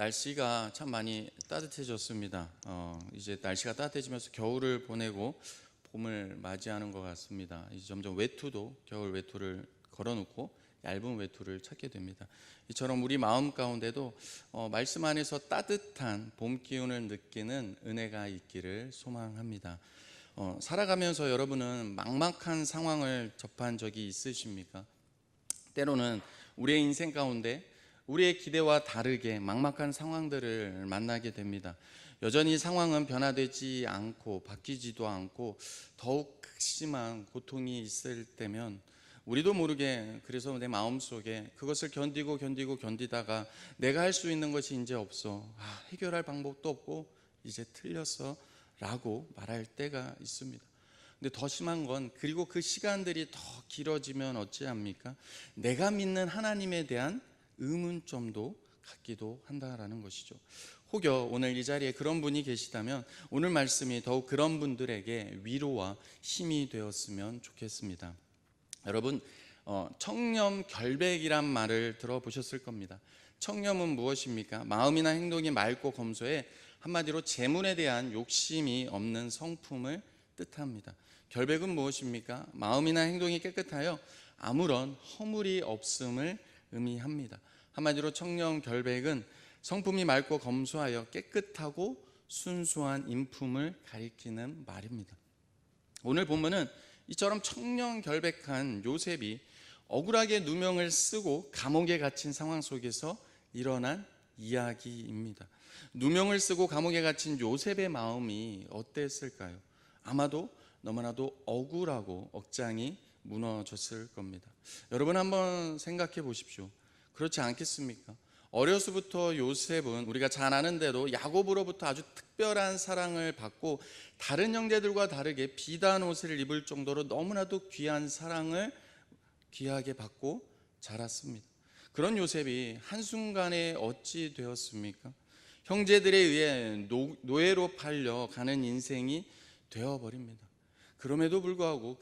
날씨가 참 많이 따뜻해졌습니다. 이제 날씨가 따뜻해지면서 겨울을 보내고 봄을 맞이하는 것 같습니다. 이제 점점 외투도 겨울 외투를 걸어놓고 얇은 외투를 찾게 됩니다. 이처럼 우리 마음 가운데도 말씀 안에서 따뜻한 봄 기운을 느끼는 은혜가 있기를 소망합니다. 살아가면서 여러분은 막막한 상황을 접한 적이 있으십니까? 때로는 우리의 인생 가운데 우리의 기대와 다르게 막막한 상황들을 만나게 됩니다. 여전히 상황은 변화되지 않고 바뀌지도 않고 더욱 극심한 고통이 있을 때면 우리도 모르게 그래서 내 마음속에 그것을 견디다가 내가 할 수 있는 것이 이제 없어, 해결할 방법도 없고 이제 틀렸어 라고 말할 때가 있습니다. 근데 더 심한 건 그리고 그 시간들이 더 길어지면 어찌합니까? 내가 믿는 하나님에 대한 의문점도 갖기도 한다라는 것이죠. 혹여 오늘 이 자리에 그런 분이 계시다면 오늘 말씀이 더욱 그런 분들에게 위로와 힘이 되었으면 좋겠습니다. 여러분, 청렴결백이란 말을 들어보셨을 겁니다. 청렴은 무엇입니까? 마음이나 행동이 맑고 검소해 한마디로 재물에 대한 욕심이 없는 성품을 뜻합니다. 결백은 무엇입니까? 마음이나 행동이 깨끗하여 아무런 허물이 없음을 의미합니다. 한마디로 청렴결백은 성품이 맑고 검소하여 깨끗하고 순수한 인품을 가리키는 말입니다. 오늘 본문은 이처럼 청렴결백한 요셉이 억울하게 누명을 쓰고 감옥에 갇힌 상황 속에서 일어난 이야기입니다. 누명을 쓰고 감옥에 갇힌 요셉의 마음이 어땠을까요? 아마도 너무나도 억울하고 억장이 무너졌을 겁니다. 여러분 한번 생각해 보십시오. 그렇지 않겠습니까? 어려서부터 요셉은 우리가 잘 아는 대로 야곱으로부터 아주 특별한 사랑을 받고 다른 형제들과 다르게 비단 옷을 입을 정도로 너무나도 귀한 사랑을 귀하게 받고 자랐습니다. 그런 요셉이 한순간에 어찌 되었습니까? 형제들에 의해 노예로 팔려 가는 인생이 되어버립니다. 그럼에도 불구하고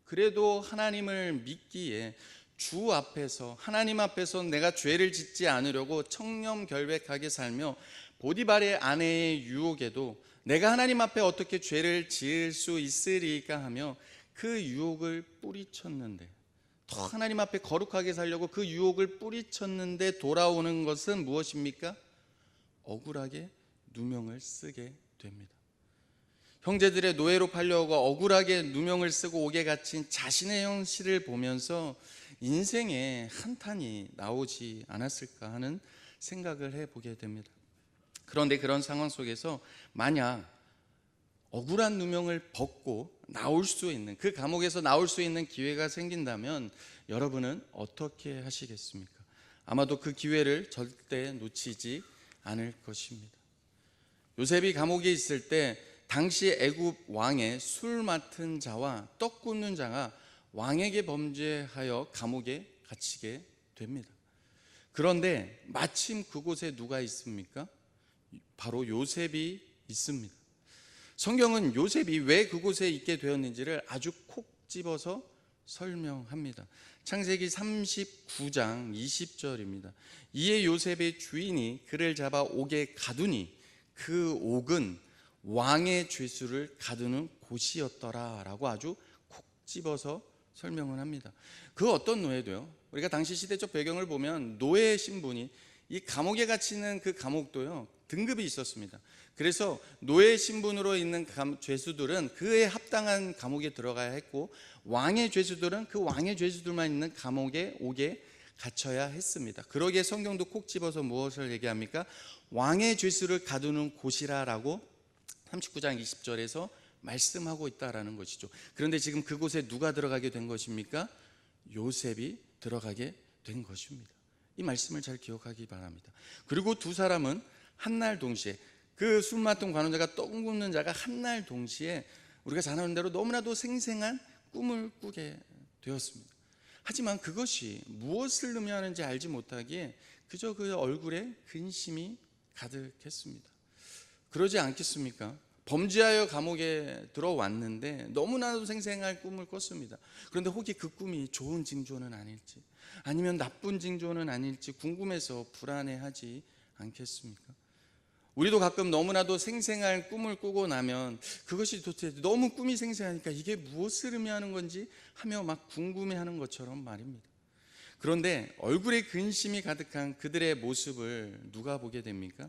그래도 하나님을 믿기에 주 앞에서 하나님 앞에서 내가 죄를 짓지 않으려고 청렴결백하게 살며 보디발의 아내의 유혹에도 내가 하나님 앞에 어떻게 죄를 지을 수 있으리까 하며 그 유혹을 뿌리쳤는데, 더 하나님 앞에 거룩하게 살려고 그 유혹을 뿌리쳤는데 돌아오는 것은 무엇입니까? 억울하게 누명을 쓰게 됩니다. 형제들의 노예로 팔려오고 억울하게 누명을 쓰고 옥에 갇힌 자신의 형실을 보면서 인생에 한탄이 나오지 않았을까 하는 생각을 해보게 됩니다. 그런데 그런 상황 속에서 만약 억울한 누명을 벗고 나올 수 있는, 그 감옥에서 나올 수 있는 기회가 생긴다면 여러분은 어떻게 하시겠습니까? 아마도 그 기회를 절대 놓치지 않을 것입니다. 요셉이 감옥에 있을 때 당시 애굽 왕의 술 맡은 자와 떡 굽는 자가 왕에게 범죄하여 감옥에 갇히게 됩니다. 그런데 마침 그곳에 누가 있습니까? 바로 요셉이 있습니다. 성경은 요셉이 왜 그곳에 있게 되었는지를 아주 콕 집어서 설명합니다. 창세기 39장 20절입니다. 이에 요셉의 주인이 그를 잡아 옥에 가두니 그 옥은 왕의 죄수를 가두는 곳이었더라 라고 아주 콕 집어서 설명을 합니다. 그 어떤 노예도요, 우리가 당시 시대적 배경을 보면 노예 신분이 이 감옥에 갇히는 그 감옥도요 등급이 있었습니다. 그래서 노예 신분으로 있는 죄수들은 그에 합당한 감옥에 들어가야 했고, 왕의 죄수들은 그 왕의 죄수들만 있는 감옥에 옥에 갇혀야 했습니다. 그러기에 성경도 콕 집어서 무엇을 얘기합니까? 왕의 죄수를 가두는 곳이라라고 39장 20절에서 말씀하고 있다라는 것이죠. 그런데 지금 그곳에 누가 들어가게 된 것입니까? 요셉이 들어가게 된 것입니다. 이 말씀을 잘 기억하기 바랍니다. 그리고 두 사람은 한날 동시에, 그 술 맡은 관원자가 떡 굽는 자가 한날 동시에 우리가 잘 아는 대로 너무나도 생생한 꿈을 꾸게 되었습니다. 하지만 그것이 무엇을 의미하는지 알지 못하기에 그저 그 얼굴에 근심이 가득했습니다. 그러지 않겠습니까? 범죄하여 감옥에 들어왔는데 너무나도 생생한 꿈을 꿨습니다. 그런데 혹시 그 꿈이 좋은 징조는 아닐지 아니면 나쁜 징조는 아닐지 궁금해서 불안해하지 않겠습니까? 우리도 가끔 너무나도 생생한 꿈을 꾸고 나면 그것이 도대체 너무 꿈이 생생하니까 이게 무엇을 의미하는 건지 하며 막 궁금해하는 것처럼 말입니다. 그런데 얼굴에 근심이 가득한 그들의 모습을 누가 보게 됩니까?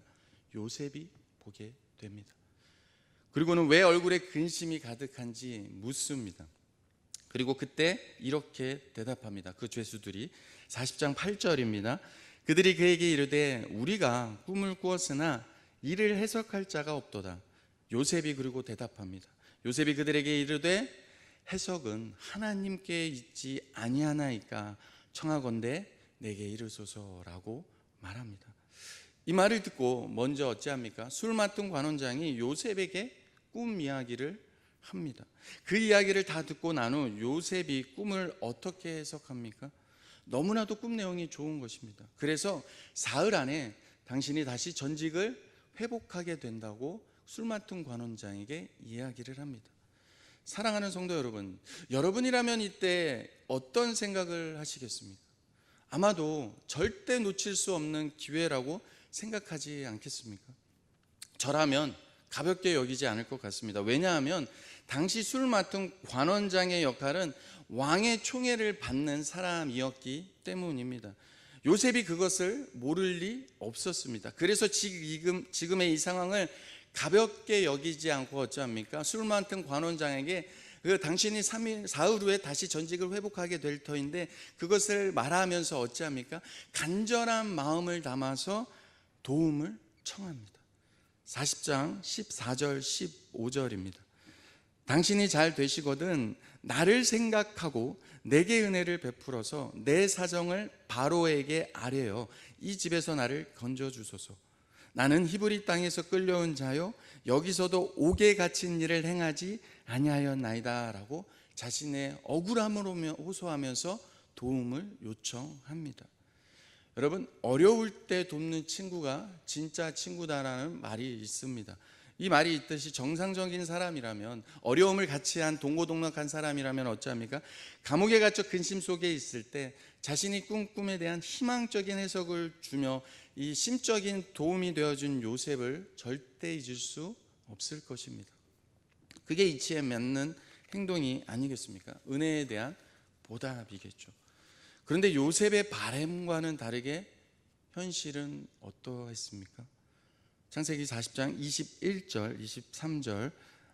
요셉이 보게 됩니다. 그리고는 왜 얼굴에 근심이 가득한지 묻습니다. 그리고 그때 이렇게 대답합니다. 그 죄수들이 40장 8절입니다. 그들이 그에게 이르되 우리가 꿈을 꾸었으나 이를 해석할 자가 없도다. 요셉이 그리고 대답합니다. 요셉이 그들에게 이르되 해석은 하나님께 있지 아니하나이까 청하건대 내게 이르소서라고 말합니다. 이 말을 듣고 먼저 어찌합니까? 술 맡은 관원장이 요셉에게 꿈 이야기를 합니다. 그 이야기를 다 듣고 난 후 요셉이 꿈을 어떻게 해석합니까? 너무나도 꿈 내용이 좋은 것입니다. 그래서 사흘 안에 당신이 다시 전직을 회복하게 된다고 술 맡은 관원장에게 이야기를 합니다. 사랑하는 성도 여러분, 여러분이라면 이때 어떤 생각을 하시겠습니까? 아마도 절대 놓칠 수 없는 기회라고 생각하지 않겠습니까? 저라면 가볍게 여기지 않을 것 같습니다. 왜냐하면 당시 술 맡은 관원장의 역할은 왕의 총애를 받는 사람이었기 때문입니다. 요셉이 그것을 모를 리 없었습니다. 그래서 지금의 이 상황을 가볍게 여기지 않고 어찌합니까? 술 맡은 관원장에게 당신이 사흘 후에 다시 전직을 회복하게 될 터인데 그것을 말하면서 어찌합니까? 간절한 마음을 담아서 도움을 청합니다. 40장 14절 15절입니다. 당신이 잘 되시거든 나를 생각하고 내게 은혜를 베풀어서 내 사정을 바로에게 아뢰어 이 집에서 나를 건져주소서. 나는 히브리 땅에서 끌려온 자요 여기서도 옥에 갇힌 일을 행하지 아니하였나이다 라고 자신의 억울함을 호소하면서 도움을 요청합니다. 여러분, 어려울 때 돕는 친구가 진짜 친구다라는 말이 있습니다. 이 말이 있듯이 정상적인 사람이라면, 어려움을 같이 한 동고동락한 사람이라면 어찌합니까? 감옥에 갇혀 근심 속에 있을 때 자신이 꿈에 대한 희망적인 해석을 주며 이 심적인 도움이 되어준 요셉을 절대 잊을 수 없을 것입니다. 그게 이치에 맞는 행동이 아니겠습니까? 은혜에 대한 보답이겠죠. 그런데 요셉의 바람과는 다르게 현실은 어떠했습니까? 창세기 40장 21절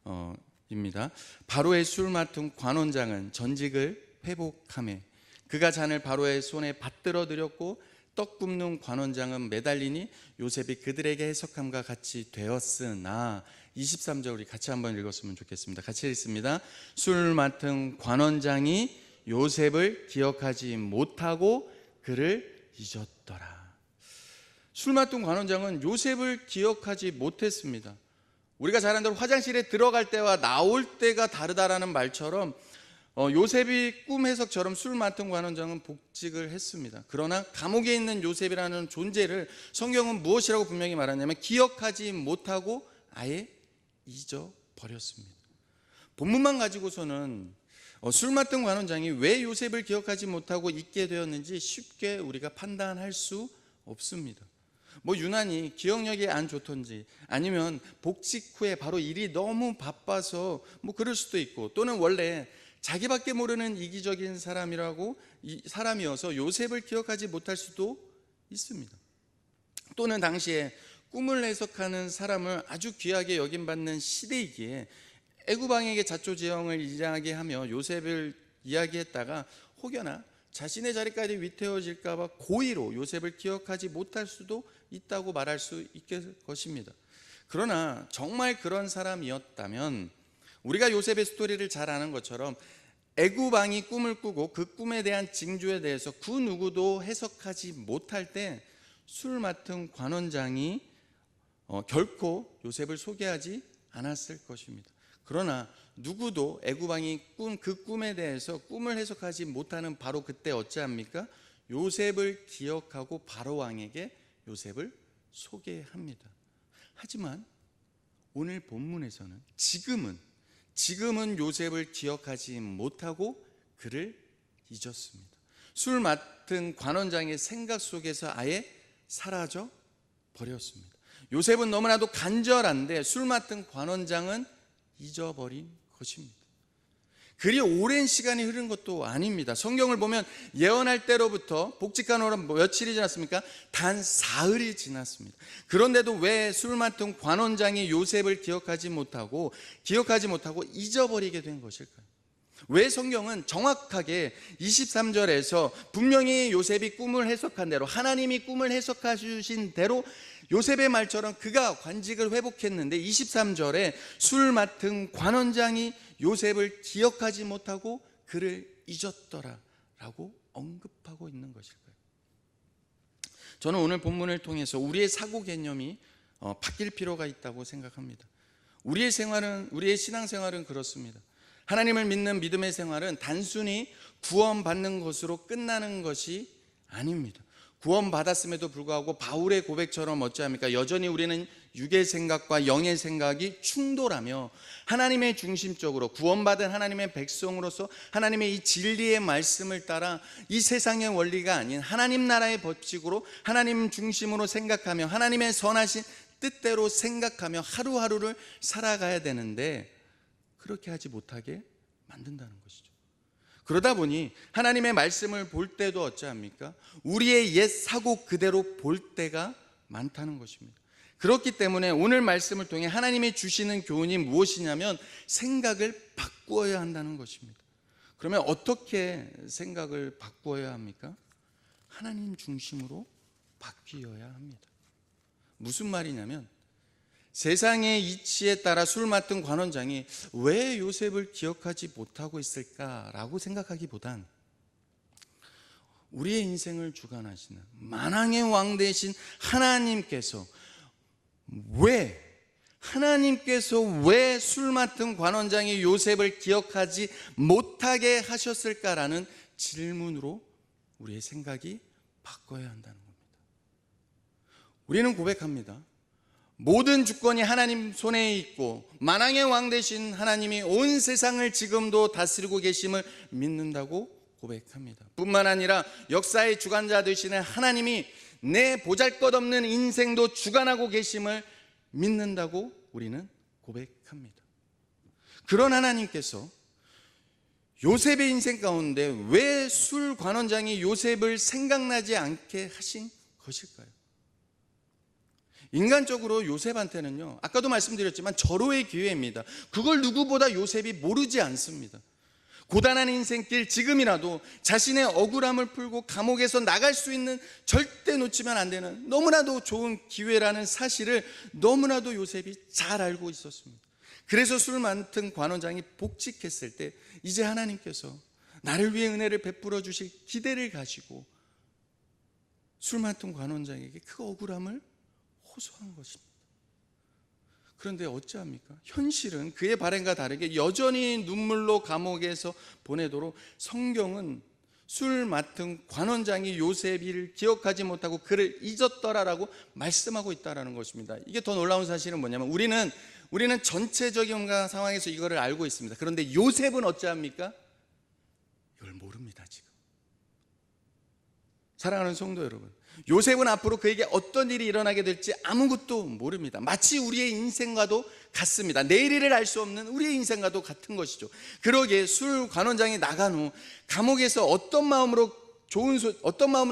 23절입니다. 바로의 술 맡은 관원장은 전직을 회복하매 그가 잔을 바로의 손에 받들어 드렸고 떡 굽는 관원장은 매달리니 요셉이 그들에게 해석함과 같이 되었으나 23절 우리 같이 한번 읽었으면 좋겠습니다. 같이 읽습니다. 술 맡은 관원장이 요셉을 기억하지 못하고 그를 잊었더라. 술 맡은 관원장은 요셉을 기억하지 못했습니다. 우리가 잘 아는 대로 화장실에 들어갈 때와 나올 때가 다르다라는 말처럼 요셉이 꿈 해석처럼 술 맡은 관원장은 복직을 했습니다. 그러나 감옥에 있는 요셉이라는 존재를 성경은 무엇이라고 분명히 말하냐면 기억하지 못하고 아예 잊어버렸습니다. 본문만 가지고서는 술 맡은 관원장이 왜 요셉을 기억하지 못하고 잊게 되었는지 쉽게 우리가 판단할 수 없습니다. 유난히 기억력이 안 좋던지 아니면 복직 후에 바로 일이 너무 바빠서 그럴 수도 있고, 또는 원래 자기밖에 모르는 이기적인 사람이어서 요셉을 기억하지 못할 수도 있습니다. 또는 당시에 꿈을 해석하는 사람을 아주 귀하게 여김받는 시대이기에 애구방에게 자초지종을 이야기하며 요셉을 이야기했다가 혹여나 자신의 자리까지 위태워질까 봐 고의로 요셉을 기억하지 못할 수도 있다고 말할 수 있을 것입니다. 그러나 정말 그런 사람이었다면 우리가 요셉의 스토리를 잘 아는 것처럼 애구방이 꿈을 꾸고 그 꿈에 대한 징조에 대해서 그 누구도 해석하지 못할 때 술 맡은 관원장이 결코 요셉을 소개하지 않았을 것입니다. 그러나 누구도 애구방이 그 꿈에 대해서 꿈을 해석하지 못하는 바로 그때 어찌합니까? 요셉을 기억하고 바로 왕에게 요셉을 소개합니다. 하지만 오늘 본문에서는 지금은 요셉을 기억하지 못하고 그를 잊었습니다. 술 맡은 관원장의 생각 속에서 아예 사라져 버렸습니다. 요셉은 너무나도 간절한데 술 맡은 관원장은 잊어버린 것입니다. 그리 오랜 시간이 흐른 것도 아닙니다. 성경을 보면 예언할 때로부터 복직한 후로 며칠이 지났습니까? 단 사흘이 지났습니다. 그런데도 왜 술 맡은 관원장이 요셉을 기억하지 못하고 잊어버리게 된 것일까요? 왜 성경은 정확하게 23절에서 분명히 요셉이 꿈을 해석한 대로, 하나님이 꿈을 해석해 주신 대로 요셉의 말처럼 그가 관직을 회복했는데 23절에 술 맡은 관원장이 요셉을 기억하지 못하고 그를 잊었더라라고 언급하고 있는 것일까요? 저는 오늘 본문을 통해서 우리의 사고 개념이 바뀔 필요가 있다고 생각합니다. 우리의 신앙생활은 그렇습니다. 하나님을 믿는 믿음의 생활은 단순히 구원받는 것으로 끝나는 것이 아닙니다. 구원받았음에도 불구하고 바울의 고백처럼 어찌합니까? 여전히 우리는 육의 생각과 영의 생각이 충돌하며 하나님의 중심적으로 구원받은 하나님의 백성으로서 하나님의 이 진리의 말씀을 따라 이 세상의 원리가 아닌 하나님 나라의 법칙으로 하나님 중심으로 생각하며 하나님의 선하신 뜻대로 생각하며 하루하루를 살아가야 되는데 그렇게 하지 못하게 만든다는 것이죠. 그러다 보니 하나님의 말씀을 볼 때도 어찌합니까? 우리의 옛 사고 그대로 볼 때가 많다는 것입니다. 그렇기 때문에 오늘 말씀을 통해 하나님이 주시는 교훈이 무엇이냐면 생각을 바꾸어야 한다는 것입니다. 그러면 어떻게 생각을 바꾸어야 합니까? 하나님 중심으로 바뀌어야 합니다. 무슨 말이냐면 세상의 이치에 따라 술 맡은 관원장이 왜 요셉을 기억하지 못하고 있을까라고 생각하기보단 우리의 인생을 주관하시는 만왕의 왕 되신 하나님께서 왜 술 맡은 관원장이 요셉을 기억하지 못하게 하셨을까라는 질문으로 우리의 생각이 바꿔야 한다는 겁니다. 우리는 고백합니다. 모든 주권이 하나님 손에 있고 만왕의 왕 되신 하나님이 온 세상을 지금도 다스리고 계심을 믿는다고 고백합니다. 뿐만 아니라 역사의 주관자 되시는 하나님이 내 보잘것없는 인생도 주관하고 계심을 믿는다고 우리는 고백합니다. 그런 하나님께서 요셉의 인생 가운데 왜 술 관원장이 요셉을 생각나지 않게 하신 것일까요? 인간적으로 요셉한테는요, 아까도 말씀드렸지만 절호의 기회입니다. 그걸 누구보다 요셉이 모르지 않습니다. 고단한 인생길 지금이라도 자신의 억울함을 풀고 감옥에서 나갈 수 있는 절대 놓치면 안 되는 너무나도 좋은 기회라는 사실을 너무나도 요셉이 잘 알고 있었습니다. 그래서 술 맡은 관원장이 복직했을 때 이제 하나님께서 나를 위해 은혜를 베풀어 주실 기대를 가지고 술 맡은 관원장에게 그 억울함을 호소한 것입니다. 그런데 어찌합니까? 현실은 그의 바람과 다르게 여전히 눈물로 감옥에서 보내도록 성경은 술 맡은 관원장이 요셉을 기억하지 못하고 그를 잊었더라라고 말씀하고 있다는 것입니다. 이게 더 놀라운 사실은 뭐냐면 우리는 전체적인 상황에서 이거를 알고 있습니다. 그런데 요셉은 어찌합니까? 이걸 모릅니다. 지금 사랑하는 성도 여러분, 요셉은 앞으로 그에게 어떤 일이 일어나게 될지 아무것도 모릅니다. 마치 우리의 인생과도 같습니다. 내일을 알 수 없는 우리의 인생과도 같은 것이죠. 그러기에 술 관원장이 나간 후 감옥에서 어떤 마음으로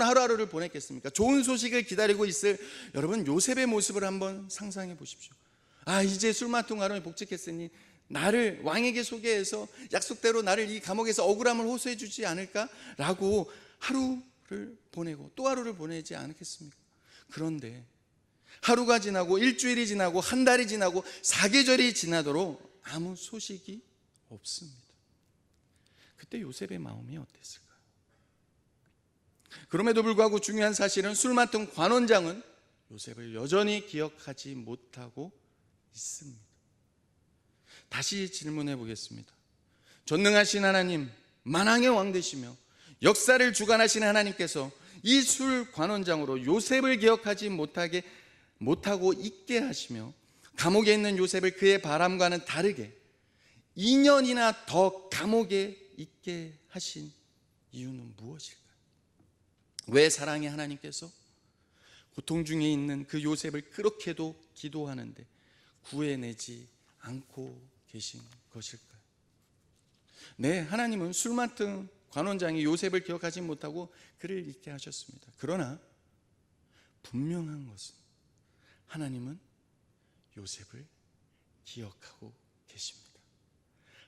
하루하루를 보냈겠습니까? 좋은 소식을 기다리고 있을 여러분 요셉의 모습을 한번 상상해 보십시오. 이제 술 맡은 관원이 복직했으니 나를 왕에게 소개해서 약속대로 나를 이 감옥에서 억울함을 호소해 주지 않을까라고 하루를 보내고 또 하루를 보내지 않겠습니까? 그런데 하루가 지나고 일주일이 지나고 한 달이 지나고 사계절이 지나도록 아무 소식이 없습니다. 그때 요셉의 마음이 어땠을까요? 그럼에도 불구하고 중요한 사실은 술 맡은 관원장은 요셉을 여전히 기억하지 못하고 있습니다. 다시 질문해 보겠습니다. 전능하신 하나님, 만왕의 왕 되시며 역사를 주관하시는 하나님께서 이 술 관원장으로 요셉을 기억하지 못하고 있게 하시며 감옥에 있는 요셉을 그의 바람과는 다르게 2년이나 더 감옥에 있게 하신 이유는 무엇일까요? 왜 사랑의 하나님께서 고통 중에 있는 그 요셉을 그렇게도 기도하는데 구해내지 않고 계신 것일까요? 네, 하나님은 술 맡은 관원장이 요셉을 기억하지 못하고 그를 잊게 하셨습니다. 그러나 분명한 것은 하나님은 요셉을 기억하고 계십니다.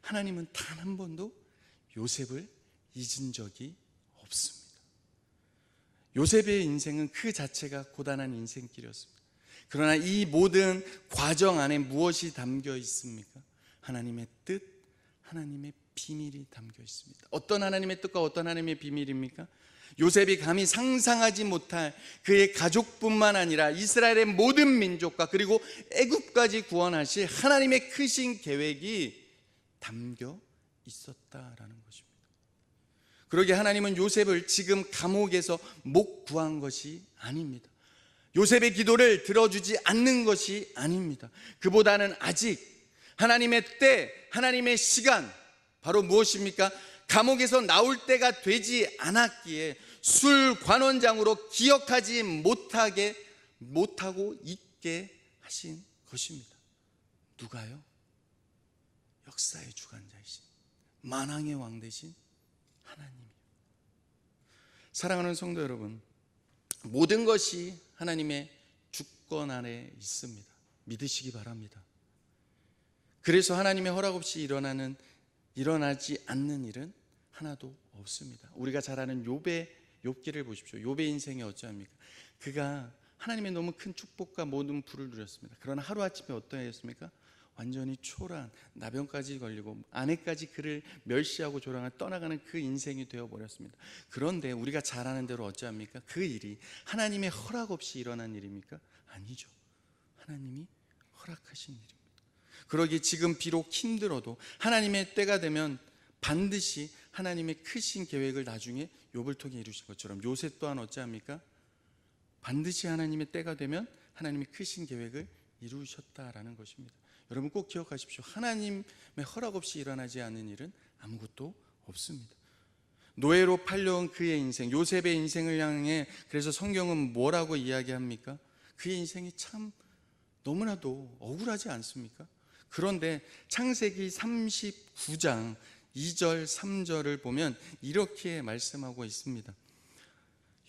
하나님은 단 한 번도 요셉을 잊은 적이 없습니다. 요셉의 인생은 그 자체가 고단한 인생길이었습니다. 그러나 이 모든 과정 안에 무엇이 담겨 있습니까? 하나님의 뜻, 하나님의 비밀이 담겨 있습니다. 어떤 하나님의 뜻과 어떤 하나님의 비밀입니까? 요셉이 감히 상상하지 못할 그의 가족뿐만 아니라 이스라엘의 모든 민족과 그리고 애굽까지 구원하실 하나님의 크신 계획이 담겨 있었다라는 것입니다. 그러게 하나님은 요셉을 지금 감옥에서 못 구한 것이 아닙니다. 요셉의 기도를 들어주지 않는 것이 아닙니다. 그보다는 아직 하나님의 때, 하나님의 시간, 바로 무엇입니까? 감옥에서 나올 때가 되지 않았기에 술 관원장으로 기억하지 못하고 있게 하신 것입니다. 누가요? 역사의 주관자이신 만왕의 왕 되신 하나님이요. 사랑하는 성도 여러분, 모든 것이 하나님의 주권 안에 있습니다. 믿으시기 바랍니다. 그래서 하나님의 허락 없이 일어나지 않는 일은 하나도 없습니다. 우리가 잘 아는 욥기를 보십시오. 욥의 인생이 어찌합니까? 그가 하나님의 너무 큰 축복과 모든 부를 누렸습니다. 그러나 하루아침에 어떠했습니까? 완전히 초라한, 나병까지 걸리고 아내까지 그를 멸시하고 조랑을 떠나가는 그 인생이 되어버렸습니다. 그런데 우리가 잘 아는 대로 어찌합니까? 그 일이 하나님의 허락 없이 일어난 일입니까? 아니죠. 하나님이 허락하신 일입니다. 그러기에 지금 비록 힘들어도 하나님의 때가 되면 반드시 하나님의 크신 계획을 나중에 욥을 통해 이루신 것처럼 요셉 또한 어찌합니까? 반드시 하나님의 때가 되면 하나님의 크신 계획을 이루셨다라는 것입니다. 여러분 꼭 기억하십시오. 하나님의 허락 없이 일어나지 않는 일은 아무것도 없습니다. 노예로 팔려온 그의 인생, 요셉의 인생을 향해 그래서 성경은 뭐라고 이야기합니까? 그의 인생이 참 너무나도 억울하지 않습니까? 그런데 창세기 39장 2절 3절을 보면 이렇게 말씀하고 있습니다.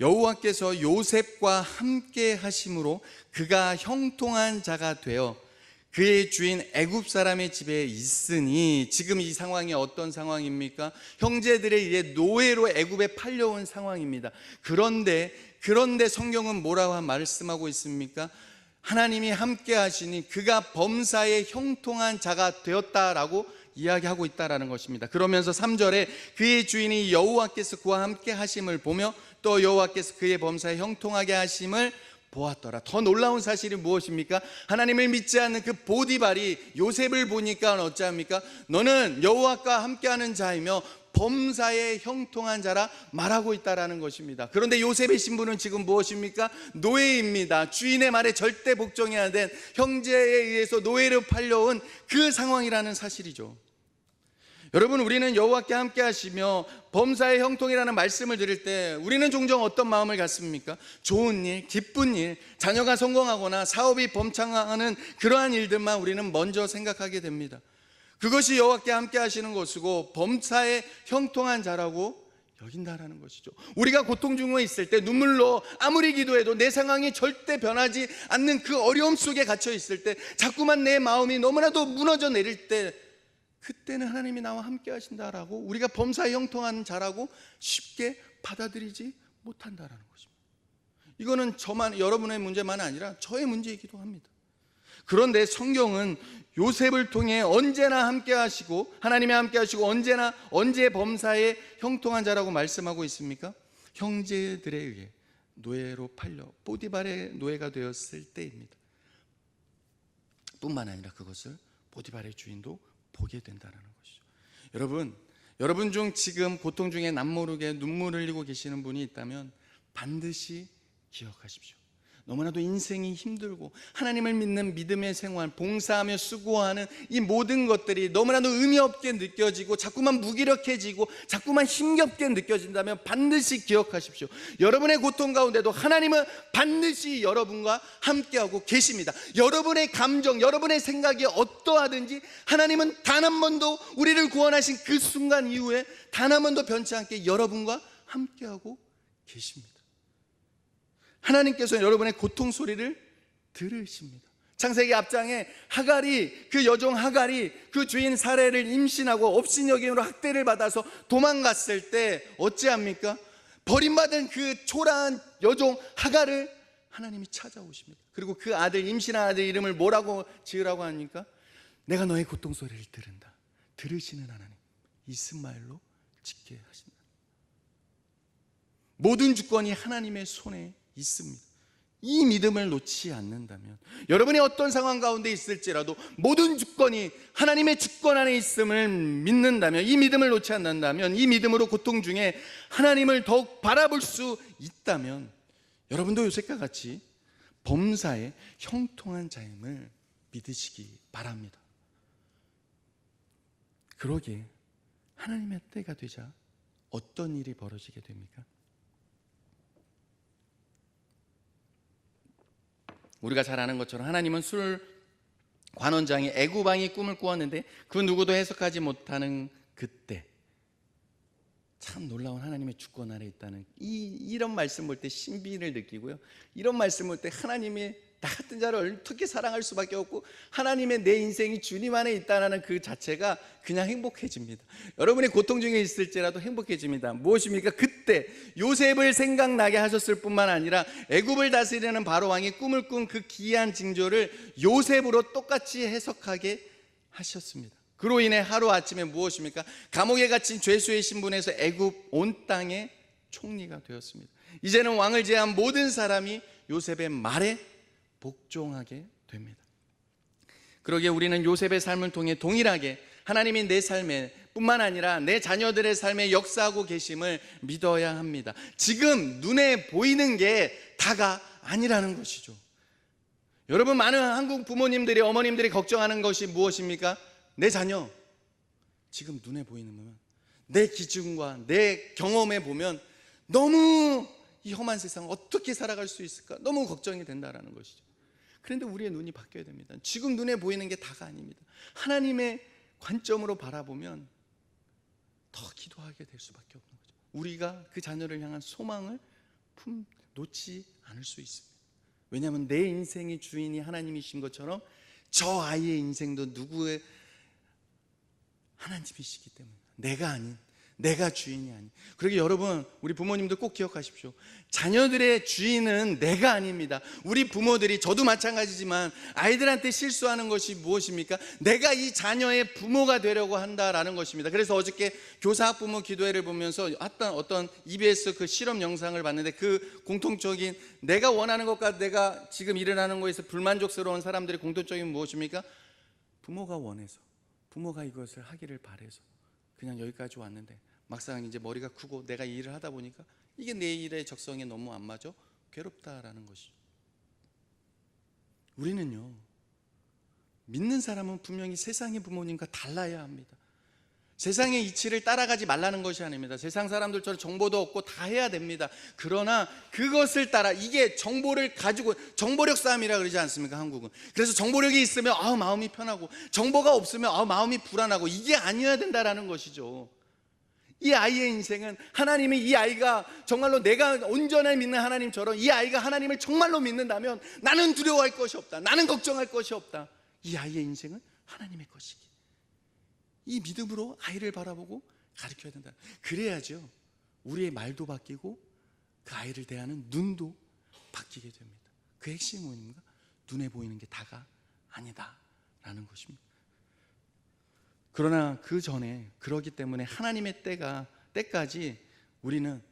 여호와께서 요셉과 함께 하심으로 그가 형통한 자가 되어 그의 주인 애굽 사람의 집에 있으니, 지금 이 상황이 어떤 상황입니까? 형제들에 의해 노예로 애굽에 팔려온 상황입니다. 그런데 성경은 뭐라고 말씀하고 있습니까? 하나님이 함께 하시니 그가 범사에 형통한 자가 되었다라고 이야기하고 있다라는 것입니다. 그러면서 3절에 그의 주인이 여호와께서 그와 함께 하심을 보며 또 여호와께서 그의 범사에 형통하게 하심을 보았더라. 더 놀라운 사실이 무엇입니까? 하나님을 믿지 않는 그 보디발이 요셉을 보니까 어찌합니까? 너는 여호와과 함께하는 자이며 범사에 형통한 자라 말하고 있다라는 것입니다. 그런데 요셉의 신분은 지금 무엇입니까? 노예입니다. 주인의 말에 절대 복종해야 된, 형제에 의해서 노예로 팔려온 그 상황이라는 사실이죠. 여러분, 우리는 여호와께 함께 하시며 범사의 형통이라는 말씀을 드릴 때 우리는 종종 어떤 마음을 갖습니까? 좋은 일, 기쁜 일, 자녀가 성공하거나 사업이 범창하는 그러한 일들만 우리는 먼저 생각하게 됩니다. 그것이 여호와께 함께 하시는 것이고 범사에 형통한 자라고 여긴다라는 것이죠. 우리가 고통 중에 있을 때 눈물로 아무리 기도해도 내 상황이 절대 변하지 않는 그 어려움 속에 갇혀 있을 때, 자꾸만 내 마음이 너무나도 무너져 내릴 때, 그때는 하나님이 나와 함께 하신다라고 우리가 범사에 형통한 자라고 쉽게 받아들이지 못한다라는 것입니다. 이거는 여러분의 문제만 아니라 저의 문제이기도 합니다. 그런데 성경은 요셉을 통해 언제나 함께 하시고 하나님이 함께 하시고 언제 범사에 형통한 자라고 말씀하고 있습니까? 형제들에 의해 노예로 팔려 보디발의 노예가 되었을 때입니다. 뿐만 아니라 그것을 보디발의 주인도 보게 된다는 것이죠. 여러분 중 지금 고통 중에 남모르게 눈물을 흘리고 계시는 분이 있다면 반드시 기억하십시오. 너무나도 인생이 힘들고 하나님을 믿는 믿음의 생활, 봉사하며 수고하는 이 모든 것들이 너무나도 의미 없게 느껴지고 자꾸만 무기력해지고 자꾸만 힘겹게 느껴진다면 반드시 기억하십시오. 여러분의 고통 가운데도 하나님은 반드시 여러분과 함께하고 계십니다. 여러분의 감정, 여러분의 생각이 어떠하든지 하나님은 단 한 번도 우리를 구원하신 그 순간 이후에 단 한 번도 변치 않게 여러분과 함께하고 계십니다. 하나님께서 여러분의 고통 소리를 들으십니다. 창세기 앞장에 하갈이, 그 여종 하갈이 그 주인 사레를 임신하고 업신여김으로 학대를 받아서 도망갔을 때 어찌합니까? 버림받은 그 초라한 여종 하갈을 하나님이 찾아오십니다. 그리고 그 아들, 임신한 아들 이름을 뭐라고 지으라고 하니까 내가 너의 고통 소리를 들은다. 들으시는 하나님, 이스마엘로 짓게 하신다. 모든 주권이 하나님의 손에 있습니다. 이 믿음을 놓지 않는다면, 여러분이 어떤 상황 가운데 있을지라도 모든 주권이 하나님의 주권 안에 있음을 믿는다면, 이 믿음을 놓지 않는다면, 이 믿음으로 고통 중에 하나님을 더욱 바라볼 수 있다면 여러분도 요셉과 같이 범사에 형통한 자임을 믿으시기 바랍니다. 그러기에 하나님의 때가 되자 어떤 일이 벌어지게 됩니까? 우리가 잘 아는 것처럼 하나님은 술 관원장이 애구방이 꿈을 꾸었는데 그 누구도 해석하지 못하는 그때, 참 놀라운 하나님의 주권 아래 있다는 이런 말씀 볼 때 신비를 느끼고요, 이런 말씀 볼 때 하나님이 나 같은 자를 어떻게 사랑할 수밖에 없고 하나님의 내 인생이 주님 안에 있다는 그 자체가 그냥 행복해집니다. 여러분이 고통 중에 있을지라도 행복해집니다. 무엇입니까? 그때 요셉을 생각나게 하셨을 뿐만 아니라 애굽을 다스리는 바로 왕이 꿈을 꾼 그 기이한 징조를 요셉으로 똑같이 해석하게 하셨습니다. 그로 인해 하루아침에 무엇입니까? 감옥에 갇힌 죄수의 신분에서 애굽 온 땅의 총리가 되었습니다. 이제는 왕을 제한 모든 사람이 요셉의 말에 복종하게 됩니다. 그러기에 우리는 요셉의 삶을 통해 동일하게 하나님이 내 삶에 뿐만 아니라 내 자녀들의 삶에 역사하고 계심을 믿어야 합니다. 지금 눈에 보이는 게 다가 아니라는 것이죠. 여러분, 많은 한국 부모님들이, 어머님들이 걱정하는 것이 무엇입니까? 내 자녀, 지금 눈에 보이는 거면, 내 기준과 내 경험에 보면 너무 이 험한 세상 어떻게 살아갈 수 있을까? 너무 걱정이 된다라는 것이죠. 그런데 우리의 눈이 바뀌어야 됩니다. 지금 눈에 보이는 게 다가 아닙니다. 하나님의 관점으로 바라보면 더 기도하게 될 수밖에 없는 거죠. 우리가 그 자녀를 향한 소망을 놓지 않을 수 있습니다. 왜냐하면 내 인생의 주인이 하나님이신 것처럼 저 아이의 인생도 누구의 하나님이시기 때문에, 내가 아닌, 내가 주인이 아닌. 그러게 여러분, 우리 부모님도 꼭 기억하십시오. 자녀들의 주인은 내가 아닙니다. 우리 부모들이, 저도 마찬가지지만 아이들한테 실수하는 것이 무엇입니까? 내가 이 자녀의 부모가 되려고 한다라는 것입니다. 그래서 어저께 교사 학부모 기도회를 보면서 어떤 EBS 그 실험 영상을 봤는데, 그 공통적인, 내가 원하는 것과 내가 지금 일어나는 것에서 불만족스러운 사람들의 공통적인 무엇입니까? 부모가 원해서, 부모가 이것을 하기를 바래서 그냥 여기까지 왔는데 막상 이제 머리가 크고 내가 이 일을 하다 보니까 이게 내 일의 적성에 너무 안 맞아 괴롭다라는 것이죠. 우리는요, 믿는 사람은 분명히 세상의 부모님과 달라야 합니다. 세상의 이치를 따라가지 말라는 것이 아닙니다. 세상 사람들처럼 정보도 얻고 다 해야 됩니다. 그러나 그것을 따라, 이게 정보를 가지고, 정보력 싸움이라 그러지 않습니까, 한국은? 그래서 정보력이 있으면 마음이 편하고, 정보가 없으면 마음이 불안하고, 이게 아니어야 된다라는 것이죠. 이 아이의 인생은 하나님이, 이 아이가 정말로 내가 온전히 믿는 하나님처럼 이 아이가 하나님을 정말로 믿는다면 나는 두려워할 것이 없다, 나는 걱정할 것이 없다. 이 아이의 인생은 하나님의 것이기, 이 믿음으로 아이를 바라보고 가르쳐야 된다. 그래야죠, 우리의 말도 바뀌고 그 아이를 대하는 눈도 바뀌게 됩니다. 그 핵심이 뭐입니까? 눈에 보이는 게 다가 아니다라는 것입니다. 그러나 그 전에, 그러기 때문에 하나님의 때까지 우리는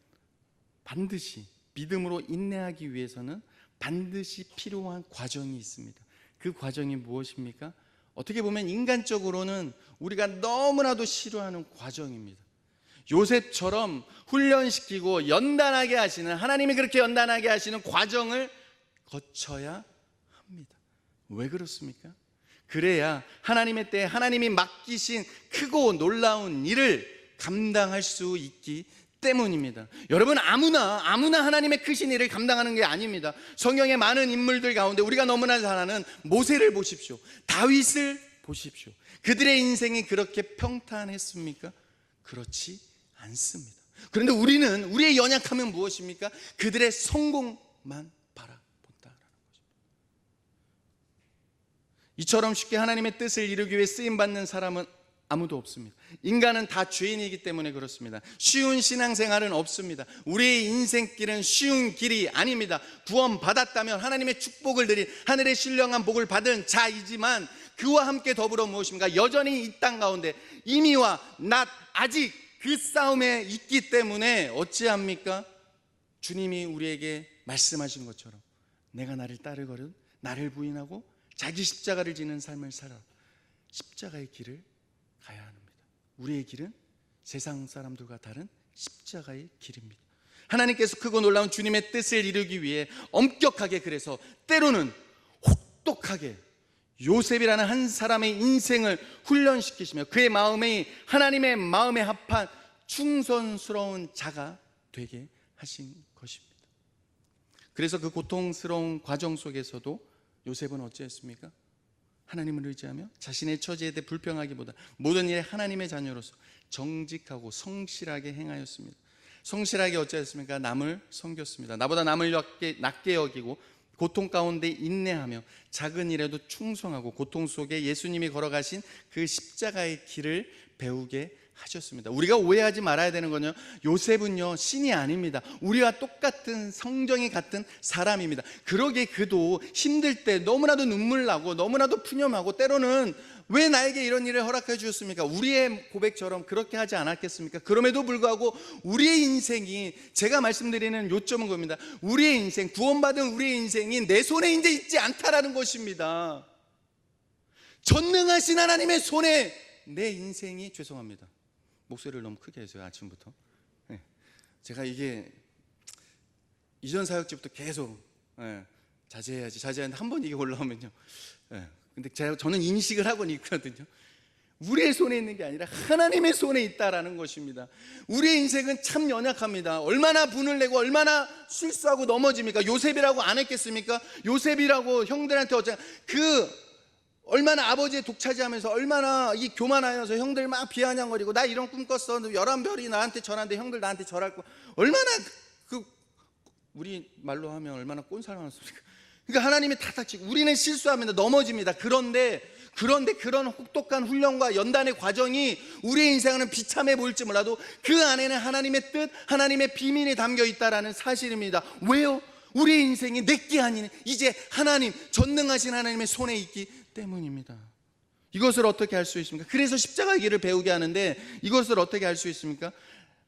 반드시 믿음으로 인내하기 위해서는 반드시 필요한 과정이 있습니다. 그 과정이 무엇입니까? 어떻게 보면 인간적으로는 우리가 너무나도 싫어하는 과정입니다. 요셉처럼 훈련시키고 연단하게 하시는, 하나님이 그렇게 연단하게 하시는 과정을 거쳐야 합니다. 왜 그렇습니까? 그래야 하나님의 때에 하나님이 맡기신 크고 놀라운 일을 감당할 수 있기 때문입니다. 여러분, 아무나 하나님의 크신 일을 감당하는 게 아닙니다. 성경의 많은 인물들 가운데 우리가 너무나 잘 아는 모세를 보십시오. 다윗을 보십시오. 그들의 인생이 그렇게 평탄했습니까? 그렇지 않습니다. 그런데 우리의 연약함은 무엇입니까? 그들의 성공만 바라본다라는 거죠. 이처럼 쉽게 하나님의 뜻을 이루기 위해 쓰임받는 사람은 아무도 없습니다. 인간은 다 죄인이기 때문에 그렇습니다. 쉬운 신앙생활은 없습니다. 우리의 인생길은 쉬운 길이 아닙니다. 구원 받았다면 하나님의 축복을 드린 하늘의 신령한 복을 받은 자이지만 그와 함께 더불어 무엇입니까? 여전히 이 땅 가운데 이미와 낫 아직 그 싸움에 있기 때문에 어찌합니까? 주님이 우리에게 말씀하신 것처럼 내가 나를 따르거든 나를 부인하고 자기 십자가를 지는 삶을 살아. 십자가의 길을 가야 합니다. 우리의 길은 세상 사람들과 다른 십자가의 길입니다. 하나님께서 크고 놀라운 주님의 뜻을 이루기 위해 엄격하게, 그래서 때로는 혹독하게 요셉이라는 한 사람의 인생을 훈련시키시며 그의 마음이 하나님의 마음에 합한 충성스러운 자가 되게 하신 것입니다. 그래서 그 고통스러운 과정 속에서도 요셉은 어찌했습니까? 하나님을 의지하며 자신의 처지에 대해 불평하기보다 모든 일에 하나님의 자녀로서 정직하고 성실하게 행하였습니다. 성실하게 어찌했습니까? 남을 섬겼습니다. 나보다 남을 낮게 여기고 고통 가운데 인내하며 작은 일에도 충성하고 고통 속에 예수님이 걸어가신 그 십자가의 길을 배우게 하셨습니다. 우리가 오해하지 말아야 되는 건요, 요셉은요 신이 아닙니다. 우리와 똑같은 성정이 같은 사람입니다. 그러게 그도 힘들 때 너무나도 눈물 나고 너무나도 푸념하고 때로는 왜 나에게 이런 일을 허락해 주셨습니까? 우리의 고백처럼 그렇게 하지 않았겠습니까? 그럼에도 불구하고 우리의 인생이, 제가 말씀드리는 요점은 겁니다. 우리의 인생, 구원받은 우리의 인생이 내 손에 이제 있지 않다라는 것입니다. 전능하신 하나님의 손에 내 인생이, 죄송합니다, 목소리를 너무 크게 해서요 아침부터. 제가 이게 이전 사역지부터 계속 자제해야지 자제하는데 한 번 이게 올라오면요, 근데 저는 인식을 하고 있거든요. 우리의 손에 있는 게 아니라 하나님의 손에 있다라는 것입니다. 우리의 인생은 참 연약합니다. 얼마나 분을 내고 얼마나 실수하고 넘어집니까? 요셉이라고 안 했겠습니까? 요셉이라고 형들한테 얼마나 아버지의 독차지하면서 얼마나 이 교만하여서 형들 막 비아냥거리고 나 이런 꿈 꿨어, 11별이 나한테 절하는데 형들 나한테 절할 거, 얼마나 우리 말로 하면 얼마나 꼰살만했습니까? 그러니까 하나님이 탓하시고 우리는 실수합니다. 넘어집니다. 그런데 그런 혹독한 훈련과 연단의 과정이 우리의 인생은 비참해 보일지 몰라도 그 안에는 하나님의 뜻, 하나님의 비밀이 담겨 있다라는 사실입니다. 왜요? 우리의 인생이 내게 아닌 이제 하나님, 전능하신 하나님의 손에 있기 때문입니다. 이것을 어떻게 할 수 있습니까? 그래서 십자가의 길을 배우게 하는데 이것을 어떻게 할 수 있습니까?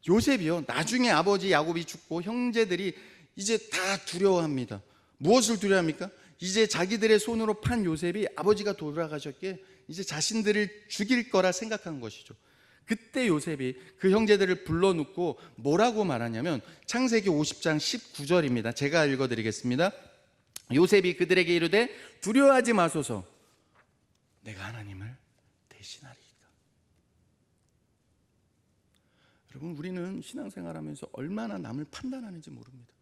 요셉이요, 나중에 아버지 야곱이 죽고 형제들이 이제 다 두려워합니다. 무엇을 두려워합니까? 이제 자기들의 손으로 판 요셉이 아버지가 돌아가셨기에 이제 자신들을 죽일 거라 생각한 것이죠. 그때 요셉이 그 형제들을 불러놓고 뭐라고 말하냐면 창세기 50장 19절입니다. 제가 읽어드리겠습니다. 요셉이 그들에게 이르되 두려워하지 마소서, 내가 하나님을 대신하리이다. 여러분, 우리는 신앙생활하면서 얼마나 남을 판단하는지 모릅니다.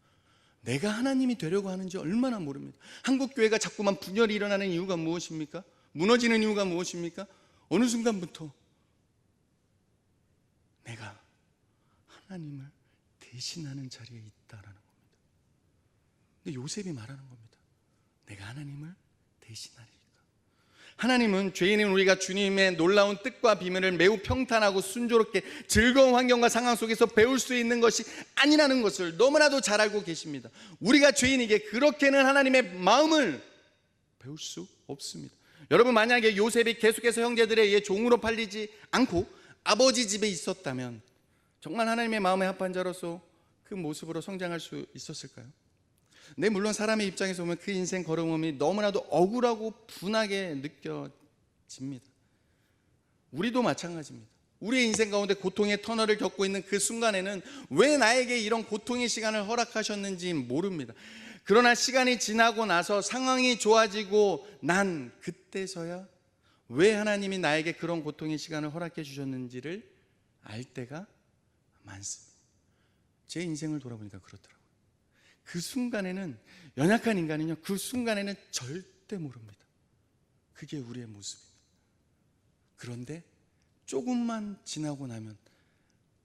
내가 하나님이 되려고 하는지 얼마나 모릅니다. 한국교회가 자꾸만 분열이 일어나는 이유가 무엇입니까? 무너지는 이유가 무엇입니까? 어느 순간부터 내가 하나님을 대신하는 자리에 있다라는 겁니다. 근데 요셉이 말하는 겁니다. 내가 하나님을 대신하리까. 하나님은 죄인인 우리가 주님의 놀라운 뜻과 비밀을 매우 평탄하고 순조롭게 즐거운 환경과 상황 속에서 배울 수 있는 것이 아니라는 것을 너무나도 잘 알고 계십니다. 우리가 죄인에게 그렇게는 하나님의 마음을 배울 수 없습니다. 여러분, 만약에 요셉이 계속해서 형제들에 의해 종으로 팔리지 않고 아버지 집에 있었다면 정말 하나님의 마음에 합한 자로서 그 모습으로 성장할 수 있었을까요? 네, 물론 사람의 입장에서 보면 그 인생 걸어옴이 너무나도 억울하고 분하게 느껴집니다. 우리도 마찬가지입니다. 우리의 인생 가운데 고통의 터널을 겪고 있는 그 순간에는 왜 나에게 이런 고통의 시간을 허락하셨는지 모릅니다. 그러나 시간이 지나고 나서 상황이 좋아지고 난 그때서야 왜 하나님이 나에게 그런 고통의 시간을 허락해 주셨는지를 알 때가 많습니다. 제 인생을 돌아보니까 그렇더라고요. 그 순간에는, 연약한 인간은요, 그 순간에는 절대 모릅니다. 그게 우리의 모습입니다. 그런데 조금만 지나고 나면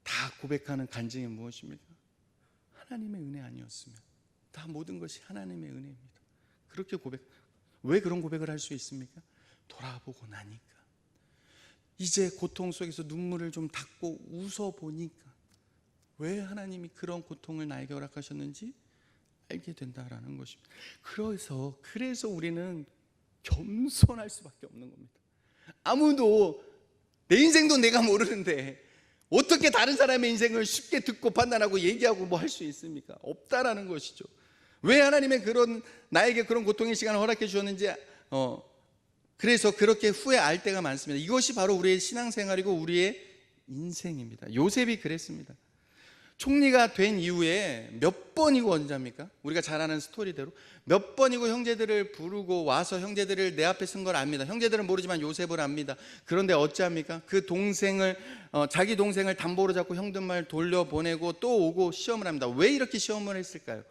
다 고백하는 간증이 무엇입니까? 하나님의 은혜 아니었으면, 다 모든 것이 하나님의 은혜입니다. 그렇게 왜 그런 고백을 할 수 있습니까? 돌아보고 나니까, 이제 고통 속에서 눈물을 좀 닦고 웃어보니까 왜 하나님이 그런 고통을 나에게 허락하셨는지 알게 된다라는 것입니다. 그래서 우리는 겸손할 수밖에 없는 겁니다. 아무도, 내 인생도 내가 모르는데 어떻게 다른 사람의 인생을 쉽게 듣고 판단하고 얘기하고 뭐 할 수 있습니까? 없다라는 것이죠. 왜 하나님의 나에게 그런 고통의 시간을 허락해 주셨는지 그래서 그렇게 후회할 때가 많습니다. 이것이 바로 우리의 신앙생활이고 우리의 인생입니다. 요셉이 그랬습니다. 총리가 된 이후에 몇 번이고 언제입니까? 우리가 잘 아는 스토리대로 몇 번이고 형제들을 부르고 와서 형제들을 내 앞에 쓴 걸 압니다. 형제들은 모르지만 요셉을 압니다. 그런데 어찌합니까? 그 동생을, 자기 동생을 담보로 잡고 형들 말 돌려보내고 또 오고 시험을 합니다. 왜 이렇게 시험을 했을까요?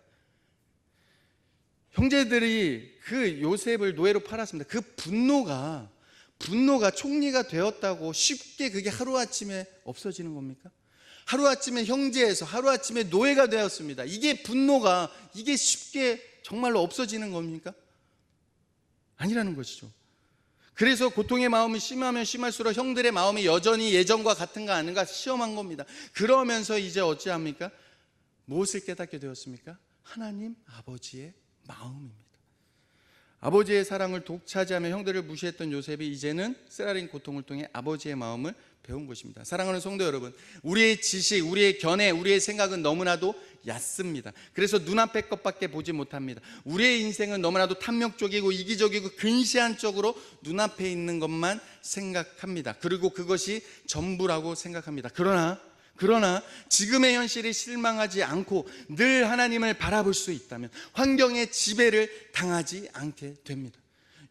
형제들이 그 요셉을 노예로 팔았습니다. 그 분노가 총리가 되었다고 쉽게 그게 하루아침에 없어지는 겁니까? 하루아침에 형제에서 하루아침에 노예가 되었습니다. 이게 분노가, 이게 쉽게 정말로 없어지는 겁니까? 아니라는 것이죠. 그래서 고통의 마음이 심하면 심할수록 형들의 마음이 여전히 예전과 같은가 아닌가 시험한 겁니다. 그러면서 이제 어찌합니까? 무엇을 깨닫게 되었습니까? 하나님 아버지의 마음입니다. 아버지의 사랑을 독차지하며 형들을 무시했던 요셉이 이제는 쓰라린 고통을 통해 아버지의 마음을 배운 것입니다. 사랑하는 성도 여러분, 우리의 지식, 우리의 견해, 우리의 생각은 너무나도 얕습니다. 그래서 눈앞의 것밖에 보지 못합니다. 우리의 인생은 너무나도 탐욕적이고 이기적이고 근시안적으로 눈앞에 있는 것만 생각합니다. 그리고 그것이 전부라고 생각합니다. 그러나 지금의 현실이 실망하지 않고 늘 하나님을 바라볼 수 있다면 환경의 지배를 당하지 않게 됩니다.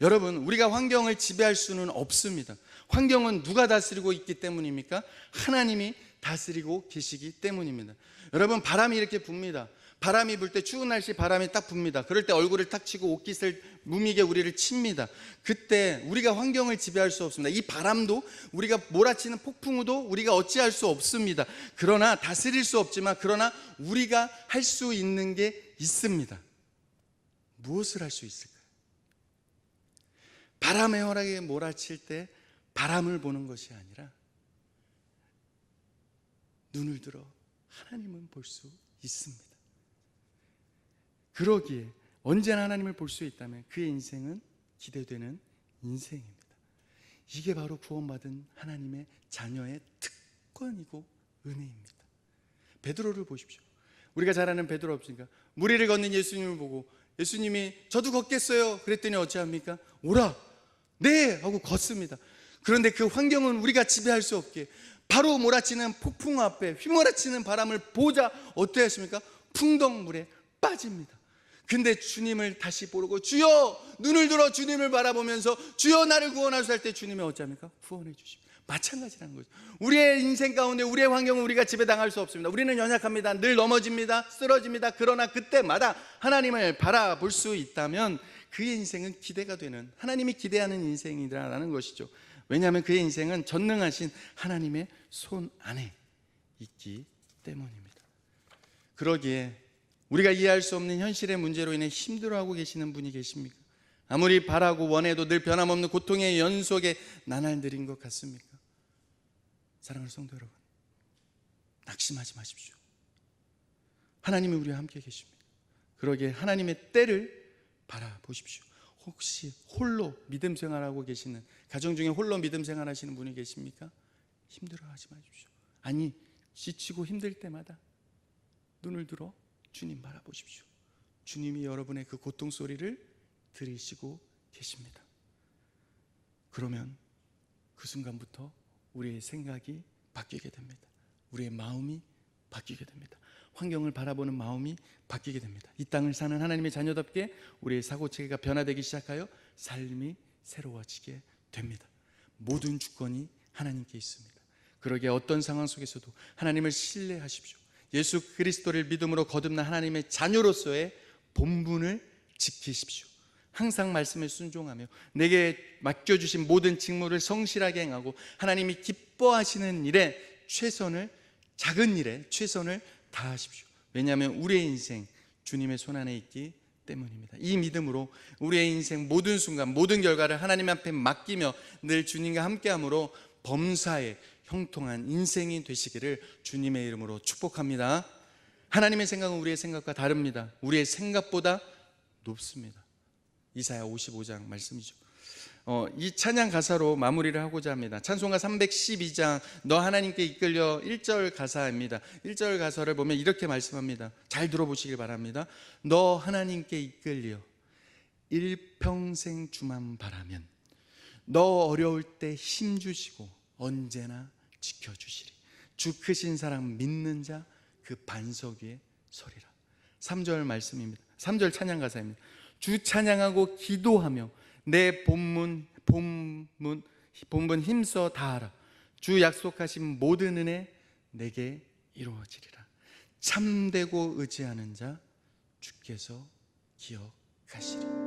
여러분, 우리가 환경을 지배할 수는 없습니다. 환경은 누가 다스리고 있기 때문입니까? 하나님이 다스리고 계시기 때문입니다. 여러분, 바람이 이렇게 붑니다. 바람이 불 때, 추운 날씨 바람이 딱 붑니다. 그럴 때 얼굴을 탁 치고 옷깃을 무미게 우리를 칩니다. 그때 우리가 환경을 지배할 수 없습니다. 이 바람도, 우리가 몰아치는 폭풍우도 우리가 어찌할 수 없습니다. 그러나 다스릴 수 없지만, 그러나 우리가 할 수 있는 게 있습니다. 무엇을 할 수 있을까요? 바람의 허락에 몰아칠 때 바람을 보는 것이 아니라 눈을 들어 하나님은 볼 수 있습니다. 그러기에 언제나 하나님을 볼 수 있다면 그의 인생은 기대되는 인생입니다. 이게 바로 구원받은 하나님의 자녀의 특권이고 은혜입니다. 베드로를 보십시오. 우리가 잘 아는 베드로 없습니까? 무리를 걷는 예수님을 보고 예수님이 저도 걷겠어요 그랬더니 어찌합니까? 오라, 네 하고 걷습니다. 그런데 그 환경은 우리가 지배할 수 없게 바로 몰아치는 폭풍 앞에 휘몰아치는 바람을 보자 어떻게 하십니까? 풍덩물에 빠집니다. 근데 주님을 다시 보고 주여, 눈을 들어 주님을 바라보면서 주여 나를 구원하소서 할 때 주님이 어찌합니까? 구원해 주십니다. 마찬가지라는 거죠. 우리의 인생 가운데 우리의 환경은 우리가 지배당할 수 없습니다. 우리는 연약합니다. 늘 넘어집니다. 쓰러집니다. 그러나 그때마다 하나님을 바라볼 수 있다면 그의 인생은 기대가 되는, 하나님이 기대하는 인생이라는 것이죠. 왜냐하면 그의 인생은 전능하신 하나님의 손 안에 있기 때문입니다. 그러기에 우리가 이해할 수 없는 현실의 문제로 인해 힘들어하고 계시는 분이 계십니까? 아무리 바라고 원해도 늘 변함없는 고통의 연속에 나날들인 것 같습니까? 사랑하는 성도 여러분, 낙심하지 마십시오. 하나님이 우리와 함께 계십니다. 그러기에 하나님의 때를 바라보십시오. 혹시 홀로 믿음 생활하고 계시는, 가정 중에 홀로 믿음 생활하시는 분이 계십니까? 힘들어하지 마십시오. 아니, 지치고 힘들 때마다 눈을 들어 주님 바라보십시오. 주님이 여러분의 그 고통 소리를 들으시고 계십니다. 그러면 그 순간부터 우리의 생각이 바뀌게 됩니다. 우리의 마음이 바뀌게 됩니다. 환경을 바라보는 마음이 바뀌게 됩니다. 이 땅을 사는 하나님의 자녀답게 우리의 사고체계가 변화되기 시작하여 삶이 새로워지게 됩니다. 모든 주권이 하나님께 있습니다. 그러기에 어떤 상황 속에서도 하나님을 신뢰하십시오. 예수 그리스도를 믿음으로 거듭난 하나님의 자녀로서의 본분을 지키십시오. 항상 말씀에 순종하며 내게 맡겨주신 모든 직무를 성실하게 행하고 하나님이 기뻐하시는 일에 작은 일에 최선을 다하십시오. 왜냐하면 우리의 인생 주님의 손안에 있기 때문입니다. 이 믿음으로 우리의 인생 모든 순간 모든 결과를 하나님 앞에 맡기며 늘 주님과 함께함으로 범사에 형통한 인생이 되시기를 주님의 이름으로 축복합니다. 하나님의 생각은 우리의 생각과 다릅니다. 우리의 생각보다 높습니다. 이사야 55장 말씀이죠. 이 찬양 가사로 마무리를 하고자 합니다. 찬송가 312장 너 하나님께 이끌려 1절 가사입니다. 1절 가사를 보면 이렇게 말씀합니다. 잘 들어보시길 바랍니다. 너 하나님께 이끌려 일평생 주만 바라면 너 어려울 때 힘주시고 언제나 지켜주시리. 주 크신 사랑 믿는 자 그 반석 위에 서리라. 3절 말씀입니다. 3절 찬양 가사입니다. 주 찬양하고 기도하며 내 본분 힘써 다하라. 주 약속하신 모든 은혜 내게 이루어지리라. 참되고 의지하는 자 주께서 기억하시리.